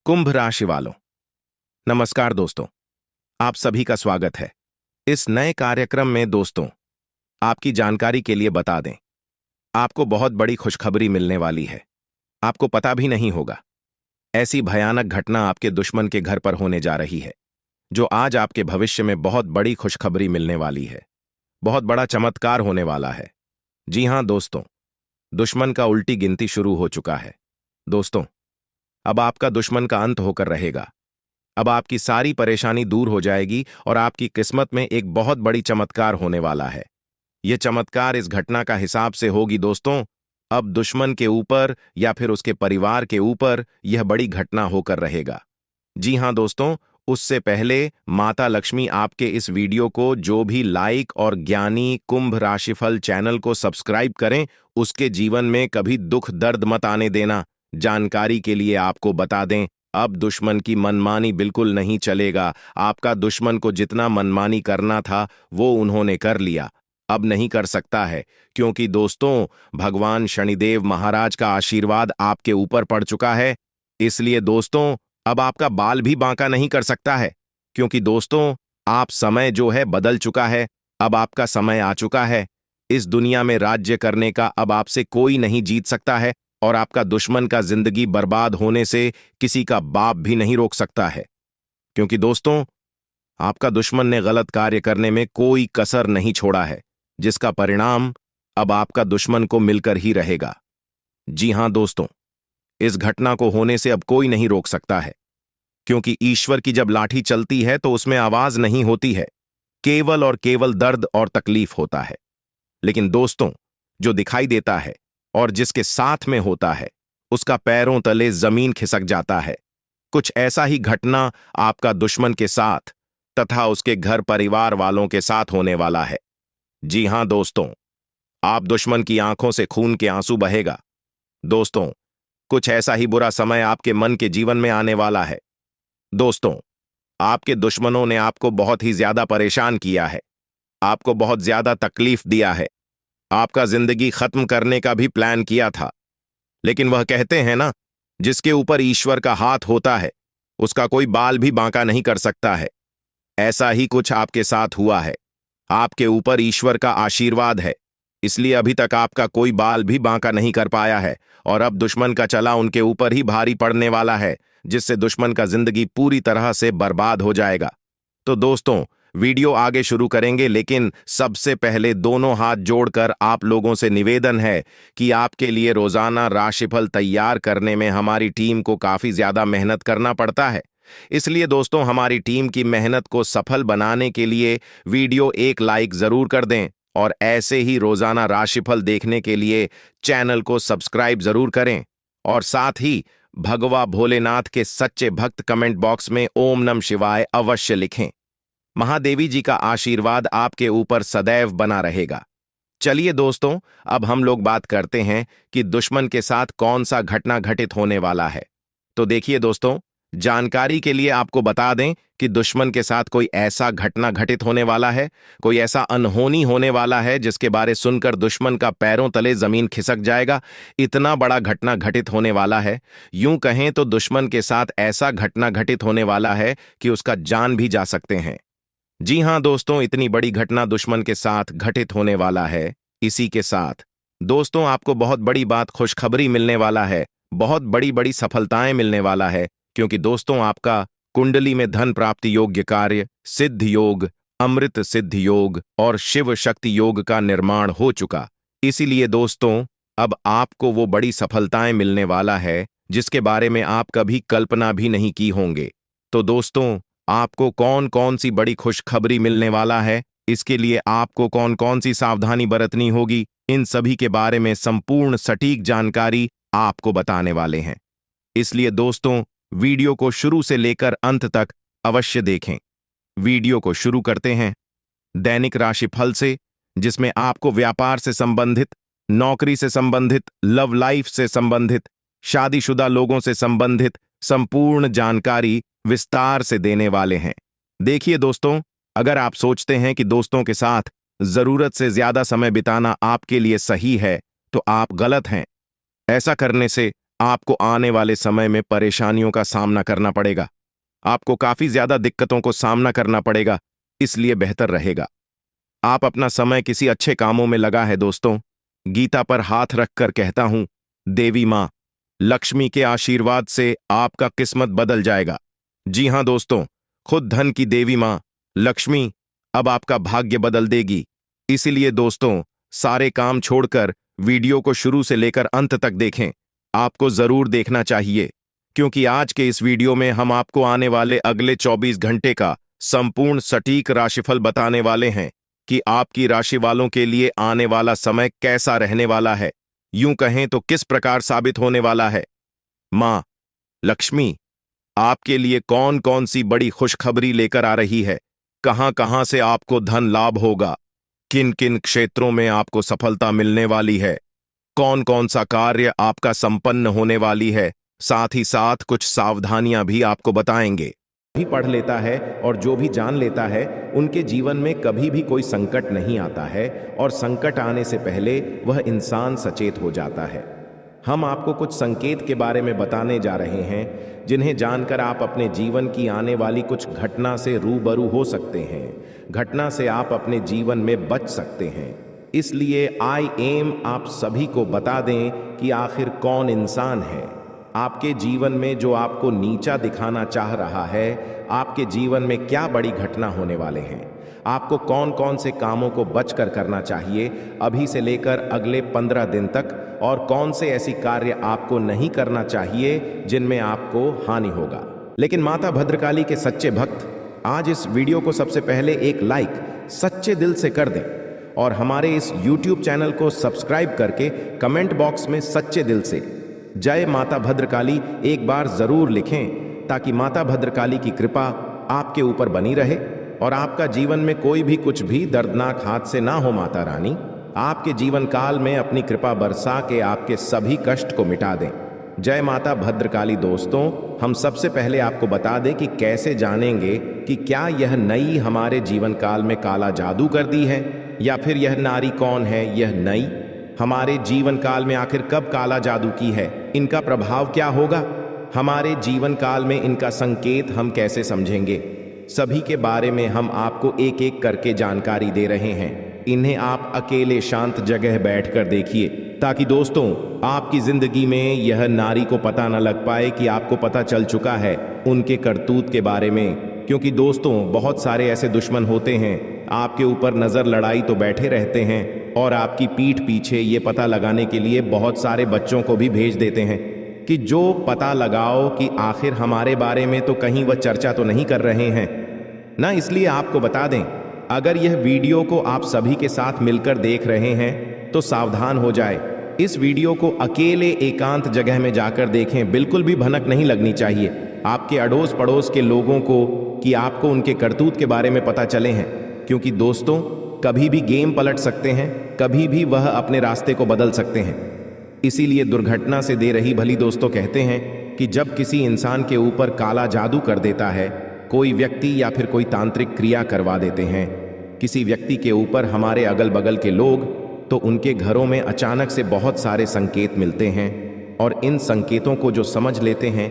कुंभ राशि वालों, नमस्कार दोस्तों। आप सभी का स्वागत है इस नए कार्यक्रम में। दोस्तों, आपकी जानकारी के लिए बता दें, आपको बहुत बड़ी खुशखबरी मिलने वाली है। आपको पता भी नहीं होगा, ऐसी भयानक घटना आपके दुश्मन के घर पर होने जा रही है, जो आज आपके भविष्य में बहुत बड़ी खुशखबरी मिलने वाली है। बहुत बड़ा चमत्कार होने वाला है। जी हां दोस्तों, दुश्मन का उल्टी गिनती शुरू हो चुका है। दोस्तों, अब आपका दुश्मन का अंत होकर रहेगा। अब आपकी सारी परेशानी दूर हो जाएगी और आपकी किस्मत में एक बहुत बड़ी चमत्कार होने वाला है। यह चमत्कार इस घटना का हिसाब से होगी दोस्तों। अब दुश्मन के ऊपर या फिर उसके परिवार के ऊपर यह बड़ी घटना होकर रहेगा। जी हां दोस्तों, उससे पहले माता लक्ष्मी आपके इस वीडियो को जो भी लाइक और ज्ञानी कुंभ राशिफल चैनल को सब्सक्राइब करें, उसके जीवन में कभी दुख दर्द मत आने देना। जानकारी के लिए आपको बता दें, अब दुश्मन की मनमानी बिल्कुल नहीं चलेगा। आपका दुश्मन को जितना मनमानी करना था वो उन्होंने कर लिया, अब नहीं कर सकता है, क्योंकि दोस्तों भगवान शनिदेव महाराज का आशीर्वाद आपके ऊपर पड़ चुका है। इसलिए दोस्तों अब आपका बाल भी बांका नहीं कर सकता है, क्योंकि दोस्तों आप समय जो है बदल चुका है। अब आपका समय आ चुका है। इस दुनिया में राज्य करने का अब आपसे कोई नहीं जीत सकता है, और आपका दुश्मन का जिंदगी बर्बाद होने से किसी का बाप भी नहीं रोक सकता है, क्योंकि दोस्तों आपका दुश्मन ने गलत कार्य करने में कोई कसर नहीं छोड़ा है, जिसका परिणाम अब आपका दुश्मन को मिलकर ही रहेगा। जी हां दोस्तों, इस घटना को होने से अब कोई नहीं रोक सकता है, क्योंकि ईश्वर की जब लाठी चलती है तो उसमें आवाज नहीं होती है, केवल और केवल दर्द और तकलीफ होता है। लेकिन दोस्तों, जो दिखाई देता है और जिसके साथ में होता है, उसका पैरों तले जमीन खिसक जाता है। कुछ ऐसा ही घटना आपका दुश्मन के साथ तथा उसके घर परिवार वालों के साथ होने वाला है। जी हां दोस्तों, आप दुश्मन की आंखों से खून के आंसू बहेगा। दोस्तों, कुछ ऐसा ही बुरा समय आपके मन के जीवन में आने वाला है। दोस्तों, आपके दुश्मनों ने आपको बहुत ही ज्यादा परेशान किया है, आपको बहुत ज्यादा तकलीफ दिया है, आपका जिंदगी खत्म करने का भी प्लान किया था। लेकिन वह कहते हैं ना, जिसके ऊपर ईश्वर का हाथ होता है उसका कोई बाल भी बांका नहीं कर सकता है। ऐसा ही कुछ आपके साथ हुआ है। आपके ऊपर ईश्वर का आशीर्वाद है, इसलिए अभी तक आपका कोई बाल भी बांका नहीं कर पाया है, और अब दुश्मन का चला उनके ऊपर ही भारी पड़ने वाला है, जिससे दुश्मन का जिंदगी पूरी तरह से बर्बाद हो जाएगा। तो दोस्तों, वीडियो आगे शुरू करेंगे, लेकिन सबसे पहले दोनों हाथ जोड़कर आप लोगों से निवेदन है कि आपके लिए रोजाना राशिफल तैयार करने में हमारी टीम को काफी ज्यादा मेहनत करना पड़ता है। इसलिए दोस्तों, हमारी टीम की मेहनत को सफल बनाने के लिए वीडियो एक लाइक जरूर कर दें, और ऐसे ही रोजाना राशिफल देखने के लिए चैनल को सब्सक्राइब जरूर करें, और साथ ही भगवा भोलेनाथ के सच्चे भक्त कमेंट बॉक्स में ओम नमः शिवाय अवश्य लिखें। महादेवी जी का आशीर्वाद आपके ऊपर सदैव बना रहेगा। चलिए दोस्तों, अब हम लोग बात करते हैं कि दुश्मन के साथ कौन सा घटना घटित होने वाला है। तो देखिए दोस्तों, जानकारी के लिए आपको बता दें कि दुश्मन के साथ कोई ऐसा घटना घटित होने वाला है, कोई ऐसा अनहोनी होने वाला है जिसके बारे सुनकर दुश्मन का पैरों तले जमीन खिसक जाएगा। इतना बड़ा घटना घटित होने वाला है, यूं कहें तो दुश्मन के साथ ऐसा घटना घटित होने वाला है कि उसका जान भी जा सकते हैं। जी हां दोस्तों, इतनी बड़ी घटना दुश्मन के साथ घटित होने वाला है। इसी के साथ दोस्तों आपको बहुत बड़ी बात खुशखबरी मिलने वाला है, बहुत बड़ी बड़ी सफलताएं मिलने वाला है, क्योंकि दोस्तों आपका कुंडली में धन प्राप्ति योग्य कार्य, सिद्ध योग, अमृत सिद्ध योग और शिव शक्ति योग का निर्माण हो चुका। इसीलिए दोस्तों अब आपको वो बड़ी सफलताएं मिलने वाला है जिसके बारे में आप कभी कल्पना भी नहीं की होंगे। तो दोस्तों, आपको कौन कौन सी बड़ी खुशखबरी मिलने वाला है, इसके लिए आपको कौन कौन सी सावधानी बरतनी होगी, इन सभी के बारे में संपूर्ण सटीक जानकारी आपको बताने वाले हैं। इसलिए दोस्तों वीडियो को शुरू से लेकर अंत तक अवश्य देखें। वीडियो को शुरू करते हैं दैनिक राशिफल से, जिसमें आपको व्यापार से संबंधित, नौकरी से संबंधित, लव लाइफ से संबंधित, शादीशुदा लोगों से संबंधित संपूर्ण जानकारी विस्तार से देने वाले हैं। देखिए दोस्तों, अगर आप सोचते हैं कि दोस्तों के साथ जरूरत से ज्यादा समय बिताना आपके लिए सही है, तो आप गलत हैं। ऐसा करने से आपको आने वाले समय में परेशानियों का सामना करना पड़ेगा। आपको काफी ज्यादा दिक्कतों को सामना करना पड़ेगा, इसलिए बेहतर रहेगा आप अपना समय किसी अच्छे कामों में लगा है दोस्तों। गीता पर हाथ रखकर कहता हूं, देवी मां लक्ष्मी के आशीर्वाद से आपका किस्मत बदल जाएगा। जी हां दोस्तों, खुद धन की देवी मां लक्ष्मी अब आपका भाग्य बदल देगी। इसीलिए दोस्तों, सारे काम छोड़कर वीडियो को शुरू से लेकर अंत तक देखें। आपको जरूर देखना चाहिए, क्योंकि आज के इस वीडियो में हम आपको आने वाले अगले 24 घंटे का संपूर्ण सटीक राशिफल बताने वाले हैं कि आपकी राशि वालों के लिए आने वाला समय कैसा रहने वाला है, यूं कहें तो किस प्रकार साबित होने वाला है। मां लक्ष्मी आपके लिए कौन कौन सी बड़ी खुशखबरी लेकर आ रही है, कहां कहां से आपको धन लाभ होगा, किन किन क्षेत्रों में आपको सफलता मिलने वाली है, कौन कौन सा कार्य आपका संपन्न होने वाली है, साथ ही साथ कुछ सावधानियां भी आपको बताएंगे। भी पढ़ लेता है और जो भी जान लेता है, उनके जीवन में कभी भी कोई संकट नहीं आता है, और संकट आने से पहले वह इंसान सचेत हो जाता है। हम आपको कुछ संकेत के बारे में बताने जा रहे हैं, जिन्हें जानकर आप अपने जीवन की आने वाली कुछ घटना से रूबरू हो सकते हैं। घटना से आप अपने जीवन में बच सकते हैं। इसलिए आई एम आप सभी को बता दें कि आखिर कौन इंसान है आपके जीवन में जो आपको नीचा दिखाना चाह रहा है। आपके जीवन में क्या बड़ी घटना होने वाले हैं, आपको कौन कौन से कामों को बचकर करना चाहिए अभी से लेकर अगले 15 दिन तक, और कौन से ऐसी कार्य आपको नहीं करना चाहिए जिनमें आपको हानि होगा। लेकिन माता भद्रकाली के सच्चे भक्त आज इस वीडियो को सबसे पहले एक लाइक सच्चे दिल से कर दें, और हमारे इस YouTube चैनल को सब्सक्राइब करके कमेंट बॉक्स में सच्चे दिल से जय माता भद्रकाली एक बार जरूर लिखें, ताकि माता भद्रकाली की कृपा आपके ऊपर बनी रहे और आपका जीवन में कोई भी कुछ भी दर्दनाक हादसे ना हो। माता रानी आपके जीवन काल में अपनी कृपा बरसा के आपके सभी कष्ट को मिटा दें। जय माता भद्रकाली। दोस्तों, हम सबसे पहले आपको बता दें कि कैसे जानेंगे कि क्या यह नई हमारे जीवन काल में काला जादू कर दी है, या फिर यह नारी कौन है। यह नई हमारे जीवन काल में आखिर कब काला जादू की है, इनका प्रभाव क्या होगा, हमारे जीवन काल में इनका संकेत हम कैसे समझेंगे, सभी के बारे में हम आपको एक एक करके जानकारी दे रहे हैं। इन्हें आप अकेले शांत जगह बैठकर देखिए, ताकि दोस्तों आपकी जिंदगी में यह नारी को पता न लग पाए कि आपको पता चल चुका है उनके करतूत के बारे में। क्योंकि दोस्तों, बहुत सारे ऐसे दुश्मन होते हैं, आपके ऊपर नजर लड़ाई तो बैठे रहते हैं, और आपकी पीठ पीछे ये पता लगाने के लिए बहुत सारे बच्चों को भी भेज देते हैं कि जो पता लगाओ कि आखिर हमारे बारे में तो कहीं वह चर्चा तो नहीं कर रहे हैं ना। इसलिए आपको बता दें, अगर यह वीडियो को आप सभी के साथ मिलकर देख रहे हैं तो सावधान हो जाए। इस वीडियो को अकेले एकांत जगह में जाकर देखें, बिल्कुल भी भनक नहीं लगनी चाहिए आपके अड़ोस पड़ोस के लोगों को कि आपको उनके करतूत के बारे में पता चले हैं। क्योंकि दोस्तों, कभी भी गेम पलट सकते हैं, कभी भी वह अपने रास्ते को बदल सकते हैं। इसीलिए दुर्घटना से दे रही भली। दोस्तों, कहते हैं कि जब किसी इंसान के ऊपर काला जादू कर देता है कोई व्यक्ति, या फिर कोई तांत्रिक क्रिया करवा देते हैं किसी व्यक्ति के ऊपर हमारे अगल बगल के लोग, तो उनके घरों में अचानक से बहुत सारे संकेत मिलते हैं, और इन संकेतों को जो समझ लेते हैं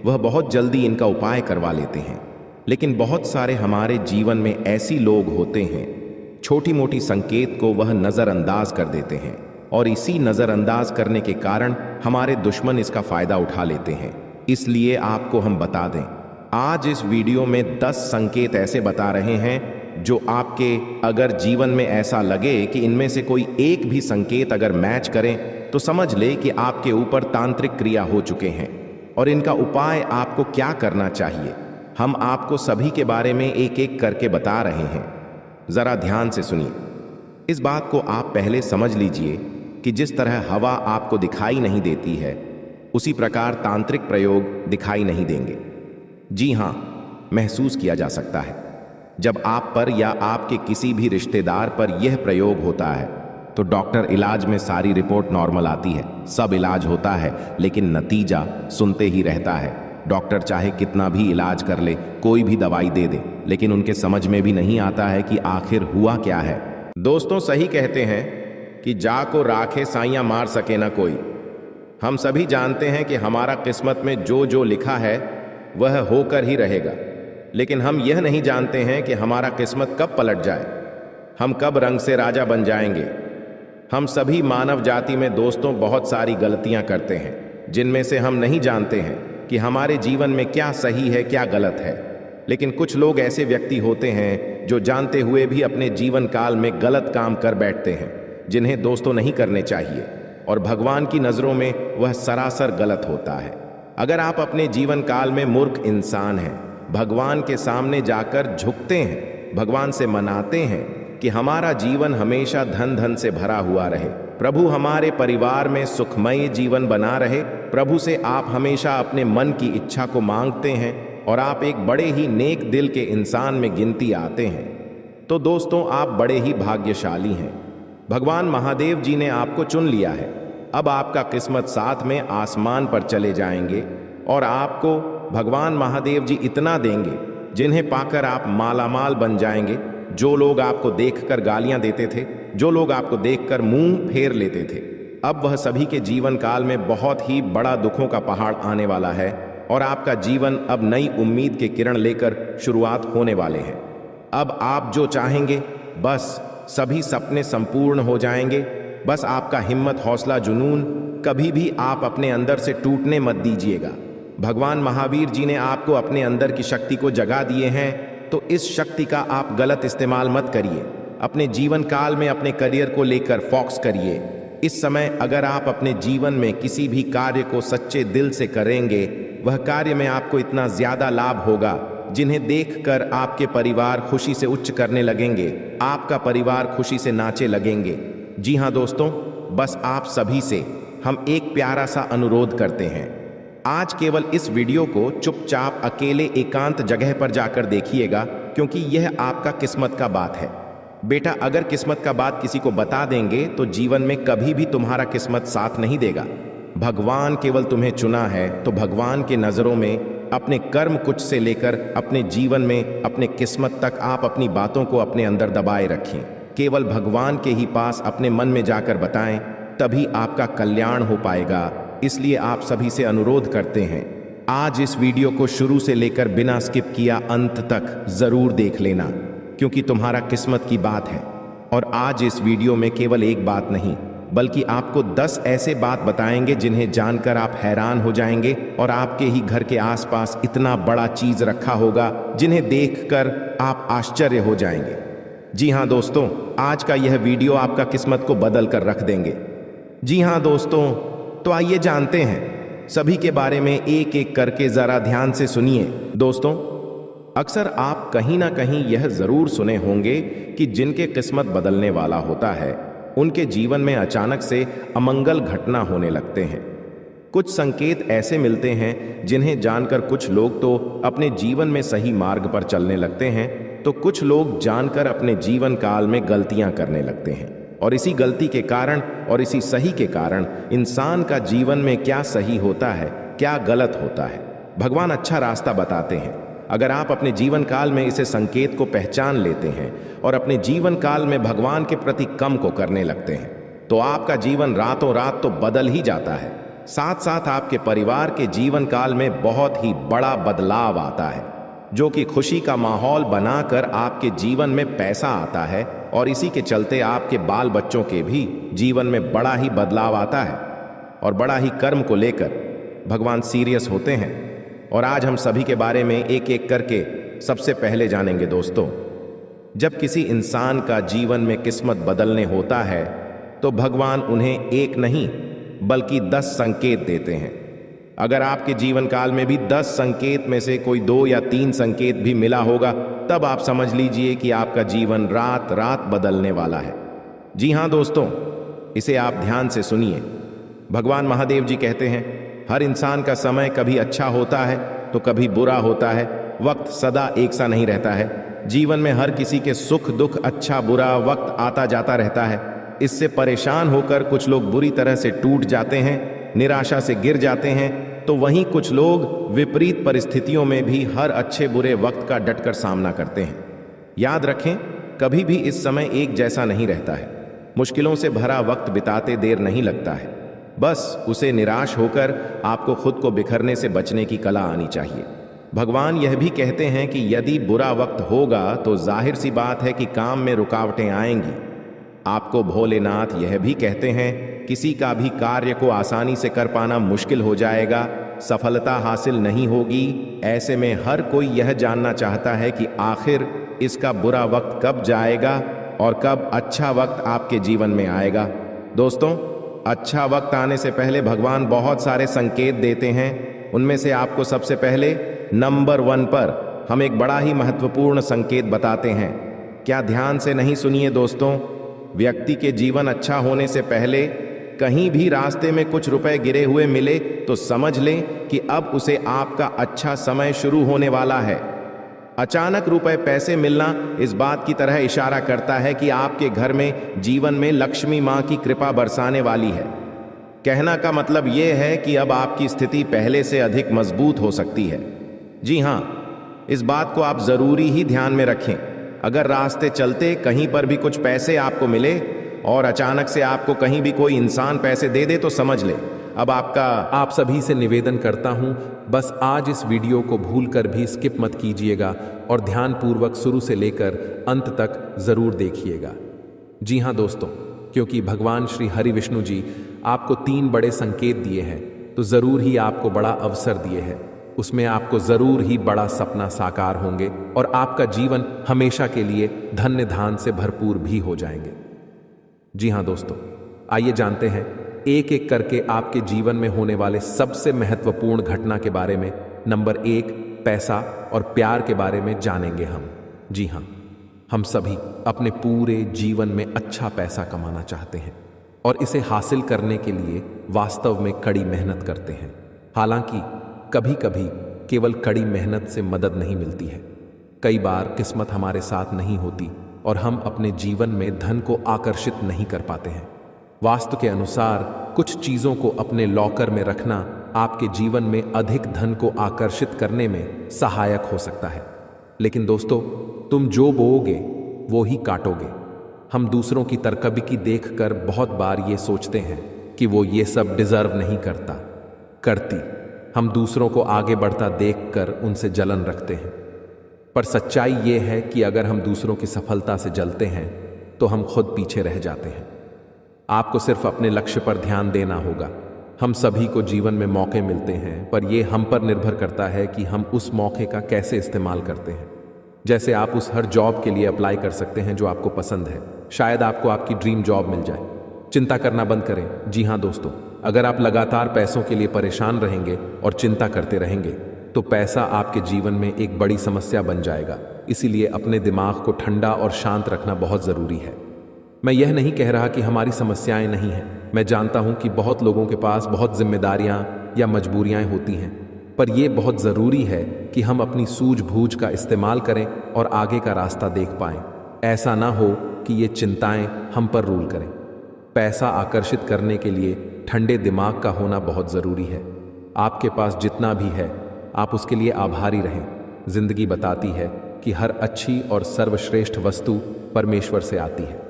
वह बहुत जल्दी इनका उपाय करवा लेते हैं। लेकिन बहुत सारे हमारे जीवन में ऐसी लोग होते हैं, छोटी मोटी संकेत को वह नज़रअंदाज कर देते हैं, और इसी नज़रअंदाज करने के कारण हमारे दुश्मन इसका फ़ायदा उठा लेते हैं। इसलिए आपको हम बता दें, आज इस वीडियो में 10 संकेत ऐसे बता रहे हैं जो आपके अगर जीवन में ऐसा लगे कि इनमें से कोई एक भी संकेत अगर मैच करें तो समझ ले कि आपके ऊपर तांत्रिक क्रिया हो चुके हैं, और इनका उपाय आपको क्या करना चाहिए हम आपको सभी के बारे में एक एक करके बता रहे हैं। जरा ध्यान से सुनिए। इस बात को आप पहले समझ लीजिए कि जिस तरह हवा आपको दिखाई नहीं देती है, उसी प्रकार तांत्रिक प्रयोग दिखाई नहीं देंगे। जी हां, महसूस किया जा सकता है। जब आप पर या आपके किसी भी रिश्तेदार पर यह प्रयोग होता है तो डॉक्टर इलाज में सारी रिपोर्ट नॉर्मल आती है, सब इलाज होता है, लेकिन नतीजा सुनते ही रहता है। डॉक्टर चाहे कितना भी इलाज कर ले, कोई भी दवाई दे दे, लेकिन उनके समझ में भी नहीं आता है कि आखिर हुआ क्या है। दोस्तों, सही कहते हैं कि जा को राखे साइयां मार सके ना कोई। हम सभी जानते हैं कि हमारा किस्मत में जो जो लिखा है वह होकर ही रहेगा, लेकिन हम यह नहीं जानते हैं कि हमारा किस्मत कब पलट जाए, हम कब रंग से राजा बन जाएंगे। हम सभी मानव जाति में दोस्तों बहुत सारी गलतियां करते हैं, जिनमें से हम नहीं जानते हैं कि हमारे जीवन में क्या सही है क्या गलत है। लेकिन कुछ लोग ऐसे व्यक्ति होते हैं जो जानते हुए भी अपने जीवन काल में गलत काम कर बैठते हैं, जिन्हें दोस्तों नहीं करने चाहिए, और भगवान की नज़रों में वह सरासर गलत होता है। अगर आप अपने जीवन काल में मूर्ख इंसान हैं, भगवान के सामने जाकर झुकते हैं, भगवान से मनाते हैं कि हमारा जीवन हमेशा धन धन से भरा हुआ रहे, प्रभु हमारे परिवार में सुखमय जीवन बना रहे, प्रभु से आप हमेशा अपने मन की इच्छा को मांगते हैं और आप एक बड़े ही नेक दिल के इंसान में गिनती आते हैं, तो दोस्तों आप बड़े ही भाग्यशाली हैं। भगवान महादेव जी ने आपको चुन लिया है। अब आपका किस्मत साथ में आसमान पर चले जाएंगे और आपको भगवान महादेव जी इतना देंगे जिन्हें पाकर आप मालामाल बन जाएंगे। जो लोग आपको देखकर गालियां देते थे, जो लोग आपको देखकर मुंह फेर लेते थे, अब वह सभी के जीवन काल में बहुत ही बड़ा दुखों का पहाड़ आने वाला है और आपका जीवन अब नई उम्मीद के किरण लेकर शुरुआत होने वाले हैं। अब आप जो चाहेंगे बस सभी सपने संपूर्ण हो जाएंगे। बस आपका हिम्मत, हौसला, जुनून कभी भी आप अपने अंदर से टूटने मत दीजिएगा। भगवान महावीर जी ने आपको अपने अंदर की शक्ति को जगा दिए हैं, तो इस शक्ति का आप गलत इस्तेमाल मत करिए। अपने जीवन काल में अपने करियर को लेकर फोकस करिए। इस समय अगर आप अपने जीवन में किसी भी कार्य को सच्चे दिल से करेंगे, वह कार्य में आपको इतना ज्यादा लाभ होगा जिन्हें देखकर आपके परिवार खुशी से उच्च करने लगेंगे, आपका परिवार खुशी से नाचे लगेंगे। जी हाँ दोस्तों, बस आप सभी से हम एक प्यारा सा अनुरोध करते हैं। आज केवल इस वीडियो को चुपचाप अकेले एकांत जगह पर जाकर देखिएगा, क्योंकि यह आपका किस्मत का बात है। बेटा, अगर किस्मत का बात किसी को बता देंगे तो जीवन में कभी भी तुम्हारा किस्मत साथ नहीं देगा। भगवान केवल तुम्हें चुना है, तो भगवान के नज़रों में अपने कर्म कुछ से लेकर अपने जीवन में अपने किस्मत तक आप अपनी बातों को अपने अंदर दबाए रखें। केवल भगवान के ही पास अपने मन में जाकर बताएं, तभी आपका कल्याण हो पाएगा। इसलिए आप सभी से अनुरोध करते हैं, आज इस वीडियो को शुरू से लेकर बिना स्किप किया अंत तक जरूर देख लेना, क्योंकि तुम्हारा किस्मत की बात है। और आज इस वीडियो में केवल एक बात नहीं, बल्कि आपको 10 ऐसे बात बताएंगे जिन्हें जानकर आप हैरान हो जाएंगे, और आपके ही घर के आसपास इतना बड़ा चीज रखा होगा जिन्हें देखकर आप आश्चर्य हो जाएंगे। जी हाँ दोस्तों, आज का यह वीडियो आपका किस्मत को बदल कर रख देंगे। जी हाँ दोस्तों, तो आइए जानते हैं सभी के बारे में एक एक करके, जरा ध्यान से सुनिए। दोस्तों, अक्सर आप कहीं ना कहीं यह जरूर सुने होंगे कि जिनके किस्मत बदलने वाला होता है उनके जीवन में अचानक से अमंगल घटना होने लगते हैं। कुछ संकेत ऐसे मिलते हैं जिन्हें जानकर कुछ लोग तो अपने जीवन में सही मार्ग पर चलने लगते हैं, तो कुछ लोग जानकर अपने जीवन काल में गलतियां करने लगते हैं। और इसी गलती के कारण और इसी सही के कारण इंसान का जीवन में क्या सही होता है, क्या गलत होता है, भगवान अच्छा रास्ता बताते हैं। अगर आप अपने जीवन काल में इसे संकेत को पहचान लेते हैं और अपने जीवन काल में भगवान के प्रति कम को करने लगते हैं, तो आपका जीवन रातों रात तो बदल ही जाता है। साथ साथ आपके परिवार के जीवन काल में बहुत ही बड़ा बदलाव आता है, जो कि खुशी का माहौल बनाकर आपके जीवन में पैसा आता है, और इसी के चलते आपके बाल बच्चों के भी जीवन में बड़ा ही बदलाव आता है। और बड़ा ही कर्म को लेकर भगवान सीरियस होते हैं। और आज हम सभी के बारे में एक एक करके सबसे पहले जानेंगे। दोस्तों, जब किसी इंसान का जीवन में किस्मत बदलने होता है तो भगवान उन्हें एक नहीं बल्कि 10 संकेत देते हैं। अगर आपके जीवन काल में भी 10 संकेत में से कोई 2 या 3 संकेत भी मिला होगा, तब आप समझ लीजिए कि आपका जीवन रात रात बदलने वाला है। जी हाँ दोस्तों, इसे आप ध्यान से सुनिए। भगवान महादेव जी कहते हैं, हर इंसान का समय कभी अच्छा होता है तो कभी बुरा होता है। वक्त सदा एक सा नहीं रहता है। जीवन में हर किसी के सुख दुख, अच्छा बुरा वक्त आता जाता रहता है। इससे परेशान होकर कुछ लोग बुरी तरह से टूट जाते हैं, निराशा से गिर जाते हैं, तो वहीं कुछ लोग विपरीत परिस्थितियों में भी हर अच्छे बुरे वक्त का डटकर सामना करते हैं। याद रखें, कभी भी इस समय एक जैसा नहीं रहता है। मुश्किलों से भरा वक्त बिताते देर नहीं लगता है। बस उसे निराश होकर आपको खुद को बिखरने से बचने की कला आनी चाहिए। भगवान यह भी कहते हैं कि यदि बुरा वक्त होगा तो जाहिर सी बात है कि काम में रुकावटें आएंगी। आपको भोलेनाथ यह भी कहते हैं किसी का भी कार्य को आसानी से कर पाना मुश्किल हो जाएगा, सफलता हासिल नहीं होगी। ऐसे में हर कोई यह जानना चाहता है कि आखिर इसका बुरा वक्त कब जाएगा और कब अच्छा वक्त आपके जीवन में आएगा। दोस्तों, अच्छा वक्त आने से पहले भगवान बहुत सारे संकेत देते हैं। उनमें से आपको सबसे पहले नंबर 1 पर हम एक बड़ा ही महत्वपूर्ण संकेत बताते हैं। क्या ध्यान से नहीं सुनिए दोस्तों। व्यक्ति के जीवन अच्छा होने से पहले कहीं भी रास्ते में कुछ रुपए गिरे हुए मिले तो समझ लें कि अब उसे आपका अच्छा समय शुरू होने वाला है। अचानक रुपए पैसे मिलना इस बात की तरह इशारा करता है कि आपके घर में जीवन में लक्ष्मी माँ की कृपा बरसाने वाली है। कहना का मतलब यह है कि अब आपकी स्थिति पहले से अधिक मजबूत हो सकती है। जी हाँ, इस बात को आप जरूरी ही ध्यान में रखें। अगर रास्ते चलते कहीं पर भी कुछ पैसे आपको मिले और अचानक से आपको कहीं भी कोई इंसान पैसे दे दे तो समझ ले अब आप सभी से निवेदन करता हूं, बस आज इस वीडियो को भूलकर भी स्किप मत कीजिएगा और ध्यानपूर्वक शुरू से लेकर अंत तक जरूर देखिएगा। जी हाँ दोस्तों, क्योंकि भगवान श्री हरि विष्णु जी आपको 3 बड़े संकेत दिए हैं तो जरूर ही आपको बड़ा अवसर दिए हैं। उसमें आपको जरूर ही बड़ा सपना साकार होंगे और आपका जीवन हमेशा के लिए धन्य धान से भरपूर भी हो जाएंगे। जी हाँ दोस्तों, आइए जानते हैं एक एक करके आपके जीवन में होने वाले सबसे महत्वपूर्ण घटना के बारे में। नंबर 1, पैसा और प्यार के बारे में जानेंगे हम। जी हाँ, हम सभी अपने पूरे जीवन में अच्छा पैसा कमाना चाहते हैं और इसे हासिल करने के लिए वास्तव में कड़ी मेहनत करते हैं। हालांकि कभी कभी केवल कड़ी मेहनत से मदद नहीं मिलती है। कई बार किस्मत हमारे साथ नहीं होती और हम अपने जीवन में धन को आकर्षित नहीं कर पाते हैं। वास्तु के अनुसार कुछ चीज़ों को अपने लॉकर में रखना आपके जीवन में अधिक धन को आकर्षित करने में सहायक हो सकता है। लेकिन दोस्तों, तुम जो बोओगे वो ही काटोगे। हम दूसरों की तरकबकी देखकर बहुत बार ये सोचते हैं कि वो ये सब डिजर्व नहीं करती। हम दूसरों को आगे बढ़ता देखकर उनसे जलन रखते हैं। पर सच्चाई ये है कि अगर हम दूसरों की सफलता से जलते हैं तो हम खुद पीछे रह जाते हैं। आपको सिर्फ अपने लक्ष्य पर ध्यान देना होगा। हम सभी को जीवन में मौके मिलते हैं, पर यह हम पर निर्भर करता है कि हम उस मौके का कैसे इस्तेमाल करते हैं। जैसे आप उस हर जॉब के लिए अप्लाई कर सकते हैं जो आपको पसंद है। शायद आपको आपकी ड्रीम जॉब मिल जाए। चिंता करना बंद करें। जी हाँ दोस्तों, अगर आप लगातार पैसों के लिए परेशान रहेंगे और चिंता करते रहेंगे तो पैसा आपके जीवन में एक बड़ी समस्या बन जाएगा। इसीलिए अपने दिमाग को ठंडा और शांत रखना बहुत ज़रूरी है। मैं यह नहीं कह रहा कि हमारी समस्याएं नहीं हैं। मैं जानता हूं कि बहुत लोगों के पास बहुत जिम्मेदारियां या मजबूरियां होती हैं, पर यह बहुत ज़रूरी है कि हम अपनी सूझबूझ का इस्तेमाल करें और आगे का रास्ता देख पाएं। ऐसा ना हो कि ये चिंताएं हम पर रूल करें। पैसा आकर्षित करने के लिए ठंडे दिमाग का होना बहुत ज़रूरी है। आपके पास जितना भी है आप उसके लिए आभारी रहें। जिंदगी बताती है कि हर अच्छी और सर्वश्रेष्ठ वस्तु परमेश्वर से आती है।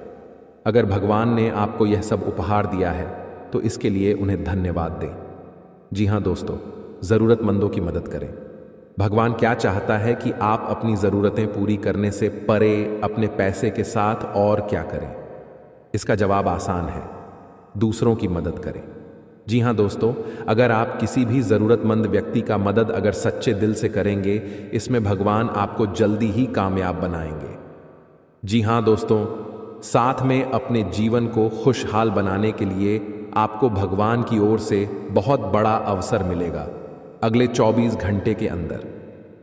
अगर भगवान ने आपको यह सब उपहार दिया है तो इसके लिए उन्हें धन्यवाद दें। जी हाँ दोस्तों, ज़रूरतमंदों की मदद करें। भगवान क्या चाहता है कि आप अपनी ज़रूरतें पूरी करने से परे अपने पैसे के साथ और क्या करें? इसका जवाब आसान है, दूसरों की मदद करें। जी हाँ दोस्तों, अगर आप किसी भी ज़रूरतमंद व्यक्ति का मदद अगर सच्चे दिल से करेंगे, इसमें भगवान आपको जल्दी ही कामयाब बनाएंगे। जी हाँ दोस्तों, साथ में अपने जीवन को खुशहाल बनाने के लिए आपको भगवान की ओर से बहुत बड़ा अवसर मिलेगा अगले 24 घंटे के अंदर।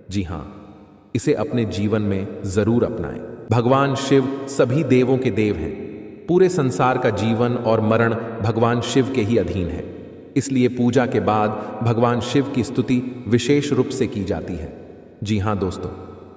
जी हाँ, इसे अपने जीवन में ज़रूर अपनाएं। भगवान शिव सभी देवों के देव हैं। पूरे संसार का जीवन और मरण भगवान शिव के ही अधीन है। इसलिए पूजा के बाद भगवान शिव की स्तुति विशेष रूप से की जाती है। जी हाँ दोस्तों,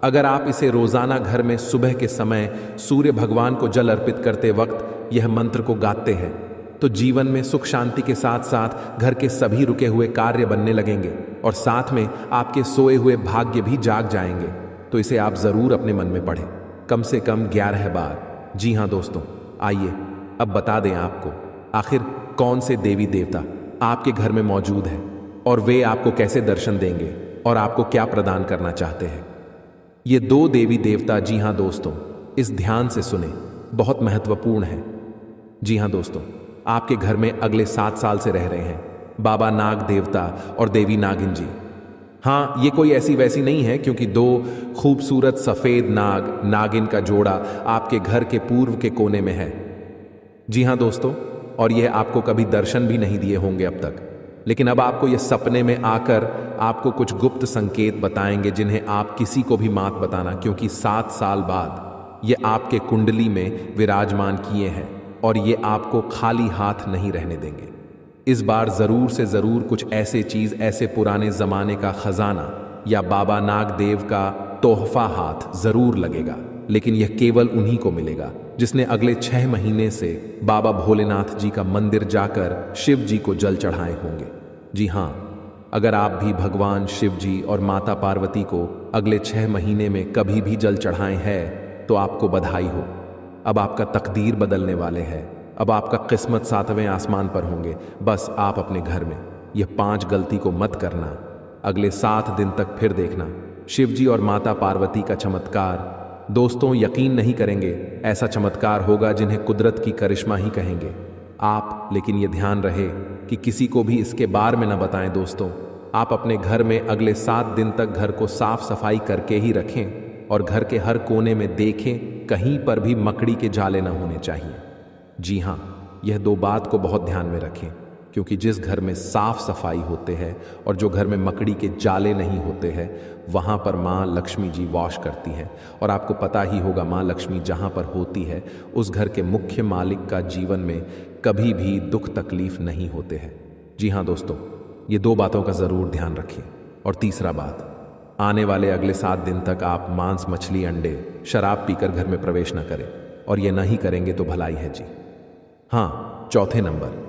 अगर आप इसे रोजाना घर में सुबह के समय सूर्य भगवान को जल अर्पित करते वक्त यह मंत्र को गाते हैं तो जीवन में सुख शांति के साथ साथ घर के सभी रुके हुए कार्य बनने लगेंगे और साथ में आपके सोए हुए भाग्य भी जाग जाएंगे। तो इसे आप जरूर अपने मन में पढ़ें, कम से कम 11 बार। जी हाँ दोस्तों, आइए अब बता दें आपको आखिर कौन से देवी देवता आपके घर में मौजूद है और वे आपको कैसे दर्शन देंगे और आपको क्या प्रदान करना चाहते हैं। ये दो देवी देवता, जी हाँ दोस्तों, इस ध्यान से सुने, बहुत महत्वपूर्ण है। जी हाँ दोस्तों, आपके घर में अगले 7 साल से रह रहे हैं बाबा नाग देवता और देवी नागिन जी। हाँ, ये कोई ऐसी वैसी नहीं है, क्योंकि दो खूबसूरत सफेद नाग नागिन का जोड़ा आपके घर के पूर्व के कोने में है। जी हाँ दोस्तों, और यह आपको कभी दर्शन भी नहीं दिए होंगे अब तक, लेकिन अब आपको यह सपने में आकर आपको कुछ गुप्त संकेत बताएंगे जिन्हें आप किसी को भी मत बताना, क्योंकि 7 साल बाद ये आपके कुंडली में विराजमान किए हैं और ये आपको खाली हाथ नहीं रहने देंगे। इस बार जरूर से जरूर कुछ ऐसे चीज, ऐसे पुराने जमाने का खजाना या बाबा नाग देव का तोहफा हाथ जरूर लगेगा, लेकिन यह केवल उन्हीं को मिलेगा जिसने अगले 6 महीने से बाबा भोलेनाथ जी का मंदिर जाकर शिव जी को जल चढ़ाए होंगे। जी हाँ, अगर आप भी भगवान शिव जी और माता पार्वती को अगले 6 महीने में कभी भी जल चढ़ाए हैं तो आपको बधाई हो। अब आपका तकदीर बदलने वाले हैं। अब आपका किस्मत 7वें आसमान पर होंगे। बस आप अपने घर में यह 5 गलती को मत करना। अगले 7 दिन तक फिर देखना शिव जी और माता पार्वती का चमत्कार। दोस्तों, यकीन नहीं करेंगे, ऐसा चमत्कार होगा जिन्हें कुदरत की करिश्मा ही कहेंगे आप। लेकिन यह ध्यान रहे कि किसी को भी इसके बारे में न बताएं। दोस्तों, आप अपने घर में अगले 7 दिन तक घर को साफ सफाई करके ही रखें और घर के हर कोने में देखें, कहीं पर भी मकड़ी के जाले न होने चाहिए। जी हाँ, यह 2 बात को बहुत ध्यान में रखें, क्योंकि जिस घर में साफ सफाई होते हैं और जो घर में मकड़ी के जाले नहीं होते हैं, वहाँ पर माँ लक्ष्मी जी वास करती हैं। और आपको पता ही होगा, माँ लक्ष्मी जहाँ पर होती है उस घर के मुख्य मालिक का जीवन में कभी भी दुख तकलीफ नहीं होते हैं। जी हाँ दोस्तों, ये 2 बातों का ज़रूर ध्यान रखें। और तीसरा बात, आने वाले अगले 7 दिन तक आप मांस, मछली, अंडे, शराब पीकर घर में प्रवेश न करें, और ये नहीं करेंगे तो भलाई है जी। हाँ, चौथे नंबर,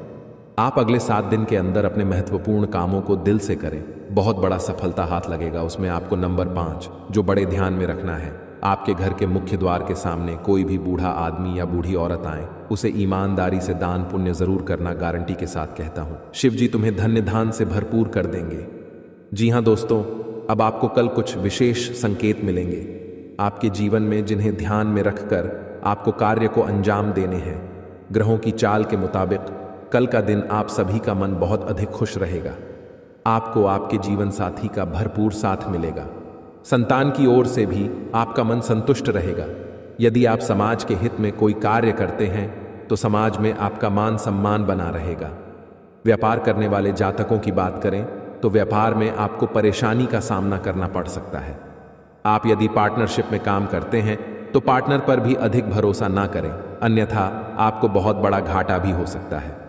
आप अगले 7 दिन के अंदर अपने महत्वपूर्ण कामों को दिल से करें, बहुत बड़ा सफलता हाथ लगेगा उसमें। आपको नंबर 5 जो बड़े ध्यान में रखना है, आपके घर के मुख्य द्वार के सामने कोई भी बूढ़ा आदमी या बूढ़ी औरत आए, उसे ईमानदारी से दान पुण्य जरूर करना, गारंटी के साथ कहता हूं। शिव जी तुम्हें धन्य धान से भरपूर कर देंगे। जी हाँ दोस्तों, अब आपको कल कुछ विशेष संकेत मिलेंगे आपके जीवन में, जिन्हें ध्यान में रखकर आपको कार्य को अंजाम देने हैं। ग्रहों की चाल के मुताबिक कल का दिन आप सभी का मन बहुत अधिक खुश रहेगा। आपको आपके जीवन साथी का भरपूर साथ मिलेगा। संतान की ओर से भी आपका मन संतुष्ट रहेगा। यदि आप समाज के हित में कोई कार्य करते हैं तो समाज में आपका मान सम्मान बना रहेगा। व्यापार करने वाले जातकों की बात करें तो व्यापार में आपको परेशानी का सामना करना पड़ सकता है। आप यदि पार्टनरशिप में काम करते हैं तो पार्टनर पर भी अधिक भरोसा ना करें, अन्यथा आपको बहुत बड़ा घाटा भी हो सकता है।